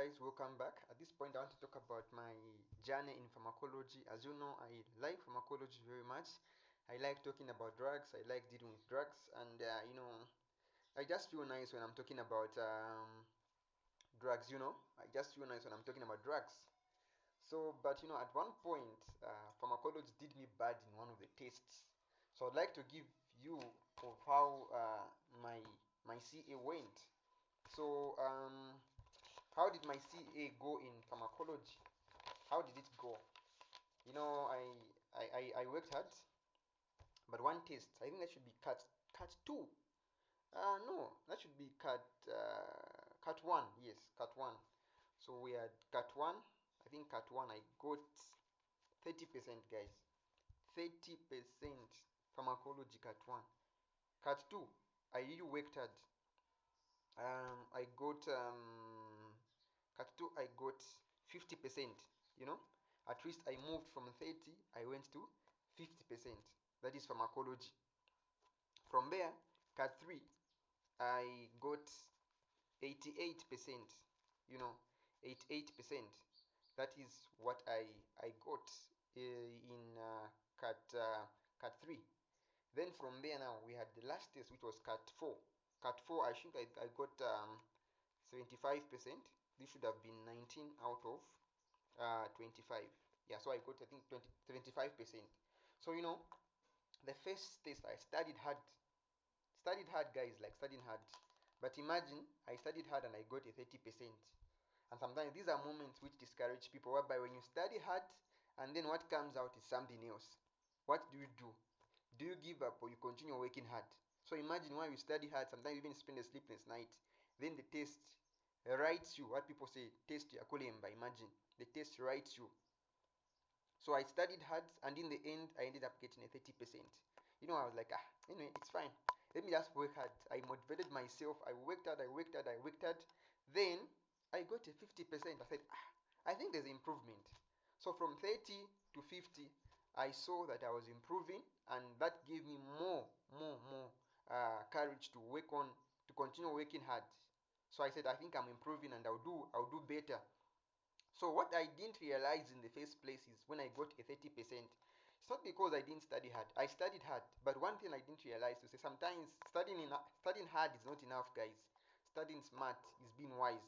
guys, welcome back. At this point I want to talk about my journey in pharmacology. As you know, I like pharmacology very much. I like talking about drugs, I like dealing with drugs, and I just feel nice when I'm talking about drugs. I just feel nice when I'm talking about drugs. But at one point, pharmacology did me bad in one of the tests. So I'd like to give you of how my CA went. So how did my CA go in pharmacology? How did it go? I worked hard, but one test, I think that should be cut two. No, that should be cut one. Yes, cut one. So we had cut one. I think cut one I got 30%, guys. 30% pharmacology cut one. Cut two, I really worked hard. I got cut two. I got 50%. At least I moved from 30. I went to 50%. That is pharmacology. From there, cut three, I got 88%. You know, 88%. That is what I got in cut three. Then from there now we had the last test, which was cut four. Cut four, I think I got 75%. This should have been 19 out of 25. Yeah, so I got, I think, 25%. So the first test I studied hard, guys, like studying hard. But imagine I studied hard and I got a 30%. And sometimes these are moments which discourage people, whereby when you study hard and then what comes out is something else. What do? Do you give up or you continue working hard? So imagine while you study hard, sometimes you even spend a sleepless night. Then the test writes you, what people say, test ya kulemba. Imagine the test writes you. So I studied hard, and in the end, I ended up getting a 30%. I was like, anyway, it's fine. Let me just work hard. I motivated myself. I worked hard. I worked hard. I worked hard. Then I got a 50%. I said, I think there's improvement. So from 30 to 50, I saw that I was improving, and that gave me more courage to work on, to continue working hard. So I said, I think I'm improving, and I'll do better. So what I didn't realize in the first place is when I got a 30%, it's not because I didn't study hard. I studied hard, but one thing I didn't realize to say sometimes studying hard is not enough, guys. Studying smart is being wise.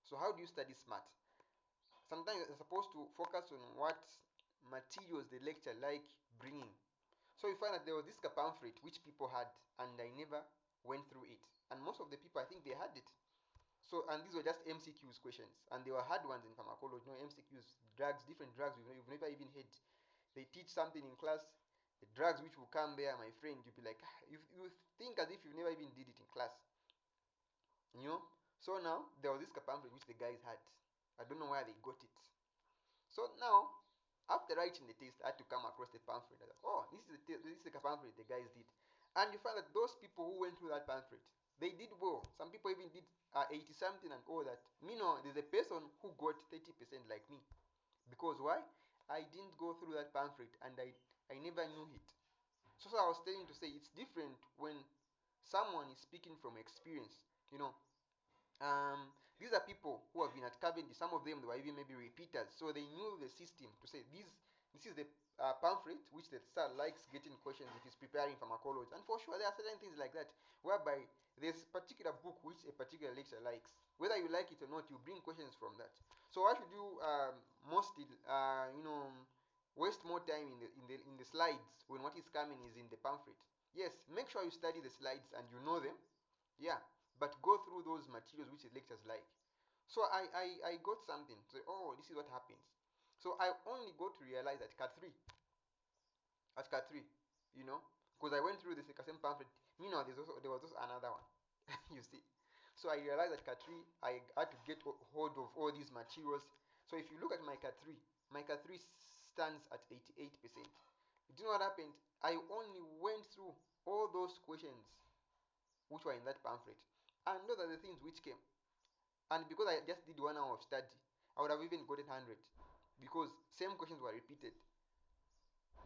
So how do you study smart? Sometimes you're supposed to focus on what materials the lecture like bringing. So you find that there was this pamphlet which people had, and I never went through it. And most of the people, I think they had it. So, and these were just MCQs questions, and they were hard ones in pharmacology. MCQs, drugs, different drugs you've never even heard. They teach something in class, the drugs which will come there, my friend, you'll be like, you think as if you've never even did it in class. So now there was this pamphlet which the guys had. I don't know where they got it. So now, after writing the test, I had to come across the pamphlet. I was like, oh, this is the pamphlet the guys did. And you find that those people who went through that pamphlet, they did well. Some people even did 80 something and all that. There's a person who got 30% like me. Because why? I didn't go through that pamphlet, and I never knew it. So I was telling to say it's different when someone is speaking from experience. These are people who have been at Cavendish. Some of them, they were even maybe repeaters, so they knew the system to say this is the pamphlet which the sir likes getting questions if he's preparing pharmacology. And for sure, there are certain things like that whereby there's a particular book which a particular lecturer likes. Whether you like it or not, you bring questions from that. So why should you mostly waste more time in the slides when what is coming is in the pamphlet? Yes, make sure you study the slides and you know them. Yeah, but go through those materials which the lectures like. So I got something. So, oh, this is what happens. So I only got to realize that cut three, because I went through the same pamphlet. Meanwhile, there was also another one. You see. So I realized that cut three, I had to get hold of all these materials. So if you look at my cut three stands at 88%. Do you know what happened? I only went through all those questions which were in that pamphlet. And those are the things which came. And because I just did 1 hour of study, I would have even gotten 100. Because same questions were repeated.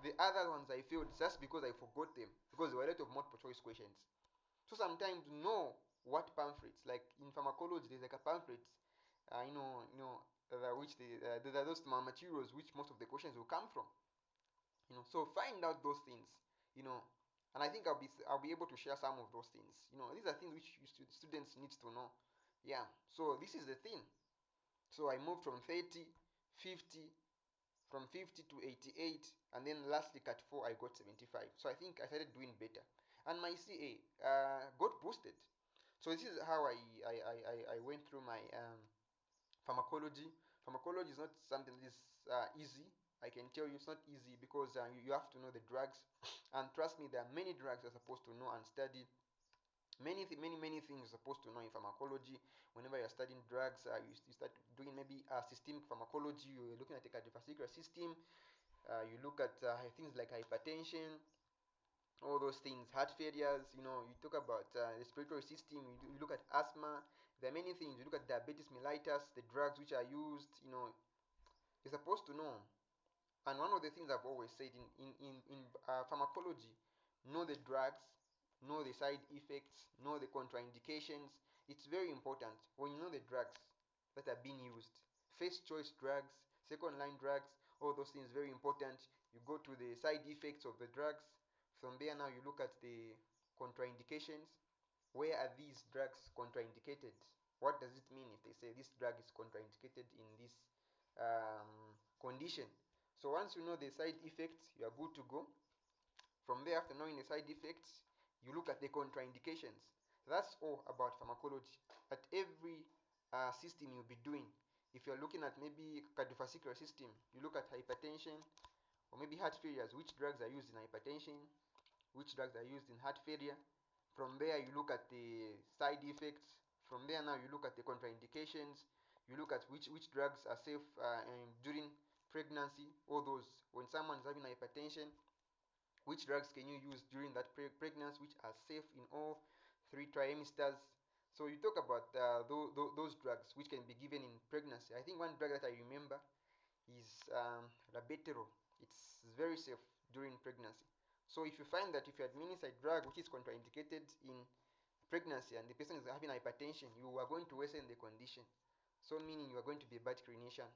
The other ones I failed just because I forgot them. Because there were a lot of multiple choice questions. So sometimes know what pamphlets, like in pharmacology, there's like a pamphlet. which there are those materials which most of the questions will come from. So find out those things. You know, and I think I'll be able to share some of those things. These are things which students need to know. Yeah. So this is the thing. So I moved from 30, 50, from 50 to 88, and then lastly cat 4 I got 75. So I think I started doing better, and my CA got boosted. So this is how I went through my pharmacology. Pharmacology is not something that is easy. I can tell you it's not easy because you have to know the drugs, and trust me, there are many drugs you're supposed to know and study. Many things you're supposed to know in pharmacology. Whenever you're studying drugs, you start doing maybe systemic pharmacology. You're looking at the cardiovascular system. You look at things like hypertension, all those things, heart failures. You talk about respiratory system. You look at asthma. There are many things. You look at diabetes mellitus, the drugs which are used. You're supposed to know. And one of the things I've always said in pharmacology, know the drugs, know the side effects, know the contraindications. It's very important when you know the drugs that are being used. First choice drugs, second line drugs, all those things very important. You go to the side effects of the drugs. From there now you look at the contraindications. Where are these drugs contraindicated? What does it mean if they say this drug is contraindicated in this condition? So once you know the side effects, you are good to go. From there, after knowing the side effects, you look at the contraindications. That's all about pharmacology. At every system you'll be doing, if you're looking at maybe cardiovascular system, you look at hypertension or maybe heart failures. Which drugs are used in hypertension? Which drugs are used in heart failure? From there, you look at the side effects. From there, now you look at the contraindications. You look at which drugs are safe during pregnancy. All those, when someone is having hypertension, which drugs can you use during that pregnancy, which are safe in all 3 trimesters? So you talk about those drugs which can be given in pregnancy. I think one drug that I remember is labetalol. It's very safe during pregnancy. So if you find that if you administer a drug which is contraindicated in pregnancy and the person is having hypertension, you are going to worsen the condition. So meaning you are going to be a bad clinician.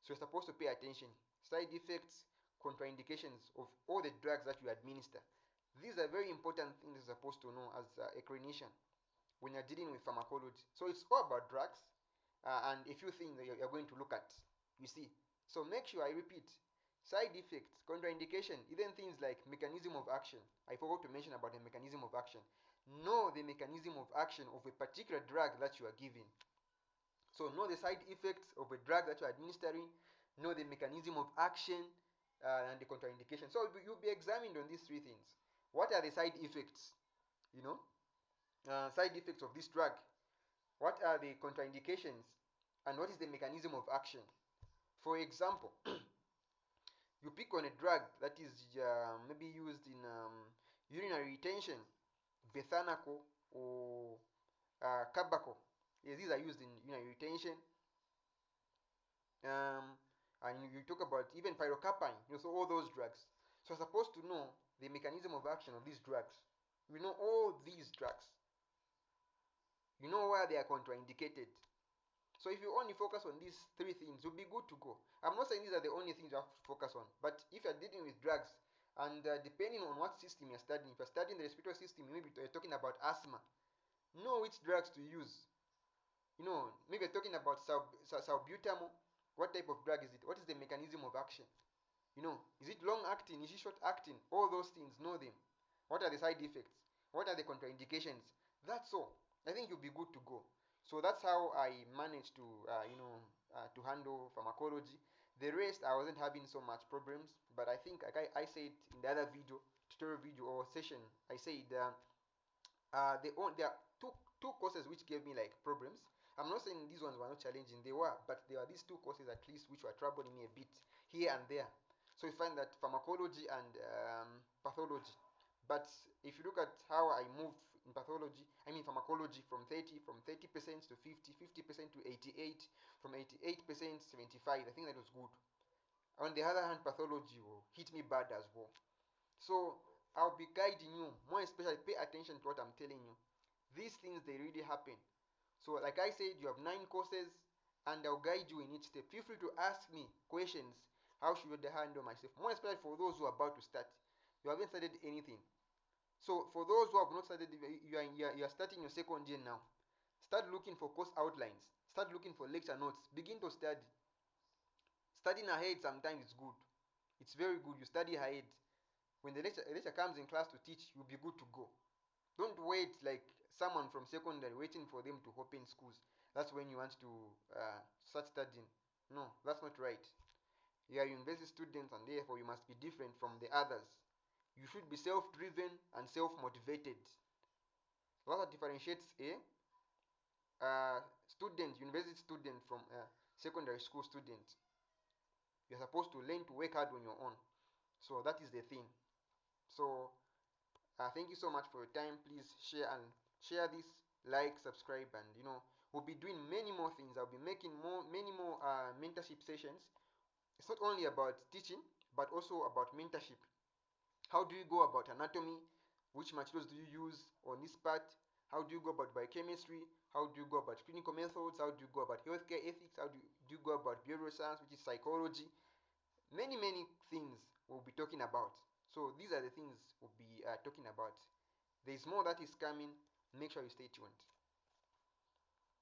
So you're supposed to pay attention. Side effects, contraindications of all the drugs that you administer. These are very important things you're supposed to know as a clinician when you're dealing with pharmacology. So it's all about drugs and a few things that you're going to look at. You see. So make sure I repeat. Side effects, contraindication, even things like mechanism of action. I forgot to mention about the mechanism of action. Know the mechanism of action of a particular drug that you are giving. So know the side effects of a drug that you're administering, know the mechanism of action, and the contraindication. So you'll be examined on these three things. What are the side effects? You know, side effects of this drug. What are the contraindications? And what is the mechanism of action? For example, you pick on a drug that is maybe used in urinary retention, bethanaco or carbaco. Yes, these are used in urinary retention. um, and you talk about even pyrocarpine, so all those drugs. So you're supposed to know the mechanism of action of these drugs. You know all these drugs. You know why they are contraindicated. So if you only focus on these three things, you'll be good to go. I'm not saying these are the only things you have to focus on, but if you're dealing with drugs, and depending on what system you're studying, if you're studying the respiratory system, maybe you're talking about asthma, know which drugs to use. Maybe you're talking about salbutamol. What type of drug is it? What is the mechanism of action? Is it long acting? Is it short acting? All those things, know them. What are the side effects? What are the contraindications? That's all. I think you'll be good to go. So that's how I managed to handle pharmacology. The rest, I wasn't having so much problems, but I think, like I said in the other tutorial video or session, I said there are two courses which gave me like problems. I'm not saying these ones were not challenging, they were, but there are these two courses at least which were troubling me a bit here and there. So you find that pharmacology and pathology. But if you look at how I moved in pathology, I mean pharmacology from 30% to 50, 50% to 88, from 88% 75, I think that was good. On the other hand, pathology will hit me bad as well. So I'll be guiding you, more especially pay attention to what I'm telling you. These things, they really happen. So like I said, you have 9 courses, and I'll guide you in each step. Feel free to ask me questions. How should I handle myself? More especially for those who are about to start. You haven't started anything. So for those who have not started, you are starting your second year now. Start looking for course outlines. Start looking for lecture notes. Begin to study. Studying ahead sometimes is good. It's very good. You study ahead. When the lecture comes in class to teach, you'll be good to go. Don't wait like someone from secondary waiting for them to open schools. That's when you want to start studying. No, that's not right. You are university students and therefore you must be different from the others. You should be self-driven and self-motivated. What differentiates a student, university student from a secondary school student? You're supposed to learn to work hard on your own. So that is the thing. So thank you so much for your time. Please share this, like, subscribe, and we'll be doing many more things. I'll be making many more mentorship sessions. It's not only about teaching, but also about mentorship. How do you go about anatomy? Which materials do you use on this part? How do you go about biochemistry? How do you go about clinical methods? How do you go about healthcare ethics? How do you go about behavioral science, which is psychology? Many things we'll be talking about. So these are the things we'll be talking about. There's more that is coming. Make sure you stay tuned.